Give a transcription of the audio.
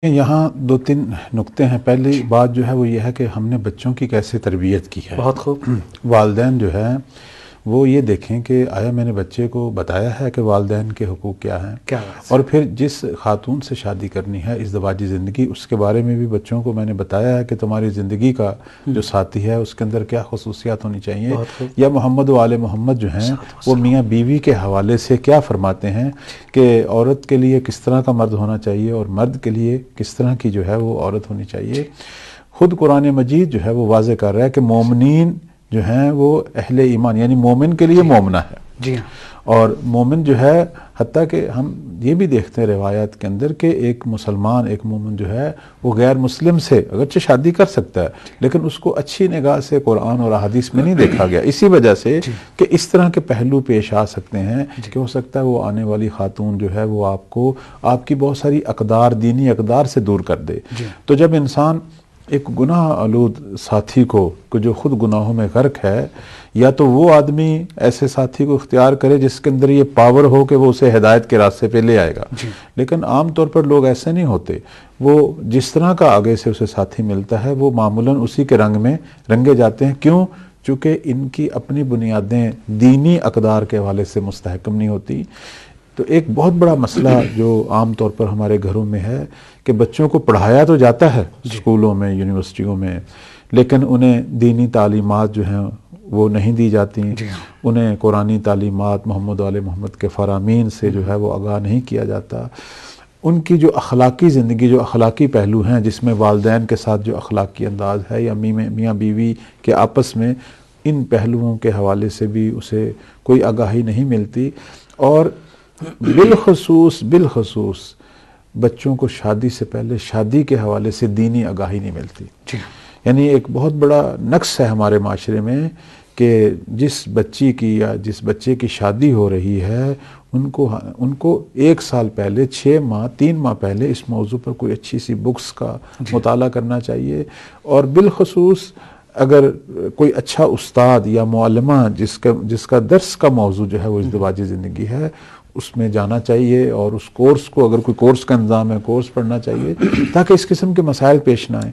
یہاں دو تین نکتے ہیں۔ پہلی بات جو ہے وہ یہ ہے کہ ہم نے بچوں کی کیسے تربیت کی ہے۔ بہت خوب۔ والدین جو ہے وہ یہ دیکھیں کہ آیا میں نے بچے کو بتایا ہے کہ والدین کے حقوق کیا ہیں، کیا بات اور پھر جس خاتون سے شادی کرنی ہے ازدواجی زندگی، اس کے بارے میں بھی بچوں کو میں نے بتایا ہے کہ تمہاری زندگی کا جو ساتھی ہے اس کے اندر کیا خصوصیات ہونی چاہیے، یا محمد و آل محمد جو ہیں وہ میاں بیوی کے حوالے سے کیا فرماتے ہیں کہ عورت کے لیے کس طرح کا مرد ہونا چاہیے اور مرد کے لیے کس طرح کی جو ہے وہ عورت ہونی چاہیے۔ خود قرآن مجید جو ہے وہ واضح کر رہا ہے کہ مومنین جو ہیں وہ اہل ایمان، یعنی مومن کے لیے مومنہ ہے۔ جی ہاں۔ اور مومن جو ہے، حتیٰ کہ ہم یہ بھی دیکھتے ہیں روایات کے اندر کہ ایک مسلمان، ایک مومن جو ہے وہ غیر مسلم سے اگرچہ شادی کر سکتا ہے لیکن اس کو اچھی نگاہ سے قرآن اور احادیث میں نہیں دیکھا گیا، اسی وجہ سے کہ اس طرح کے پہلو پیش آ سکتے ہیں کہ ہو سکتا ہے وہ آنے والی خاتون جو ہے وہ آپ کی بہت ساری اقدار، دینی اقدار سے دور کر دے۔ تو جب انسان ایک گناہ آلود ساتھی کو جو خود گناہوں میں غرق ہے، یا تو وہ آدمی ایسے ساتھی کو اختیار کرے جس کے اندر یہ پاور ہو کہ وہ اسے ہدایت کے راستے پہ لے آئے گا، لیکن عام طور پر لوگ ایسے نہیں ہوتے۔ وہ جس طرح کا آگے سے اسے ساتھی ملتا ہے وہ معمولاً اسی کے رنگ میں رنگے جاتے ہیں۔ کیوں؟ چونکہ ان کی اپنی بنیادیں دینی اقدار کے حوالے سے مستحکم نہیں ہوتی۔ تو ایک بہت بڑا مسئلہ جو عام طور پر ہمارے گھروں میں ہے کہ بچوں کو پڑھایا تو جاتا ہے اسکولوں میں، یونیورسٹیوں میں، لیکن انہیں دینی تعلیمات جو ہیں وہ نہیں دی جاتی، انہیں قرآنی تعلیمات محمد علیہ محمد کے فرامین سے جو ہے وہ آگاہ نہیں کیا جاتا۔ ان کی جو اخلاقی زندگی، جو اخلاقی پہلو ہیں جس میں والدین کے ساتھ جو اخلاقی انداز ہے یا میاں بیوی کے آپس میں، ان پہلوؤں کے حوالے سے بھی اسے کوئی آگاہی نہیں ملتی۔ اور بالخصوص بچوں کو شادی سے پہلے شادی کے حوالے سے دینی آگاہی نہیں ملتی۔ یعنی ایک بہت بڑا نقص ہے ہمارے معاشرے میں کہ جس بچی کی یا جس بچے کی شادی ہو رہی ہے ان کو 1 سال پہلے، 3 ماہ پہلے اس موضوع پر کوئی اچھی سی بکس کا مطالعہ کرنا چاہیے، اور بالخصوص اگر کوئی اچھا استاد یا معلمہ جس کا درس کا موضوع جو ہے وہ ازدواجی زندگی ہے، اس میں جانا چاہیے، اور اس کورس کو، اگر کوئی کورس کا انتظام ہے، کورس پڑھنا چاہیے تاکہ اس قسم کے مسائل پیش نہ آئیں۔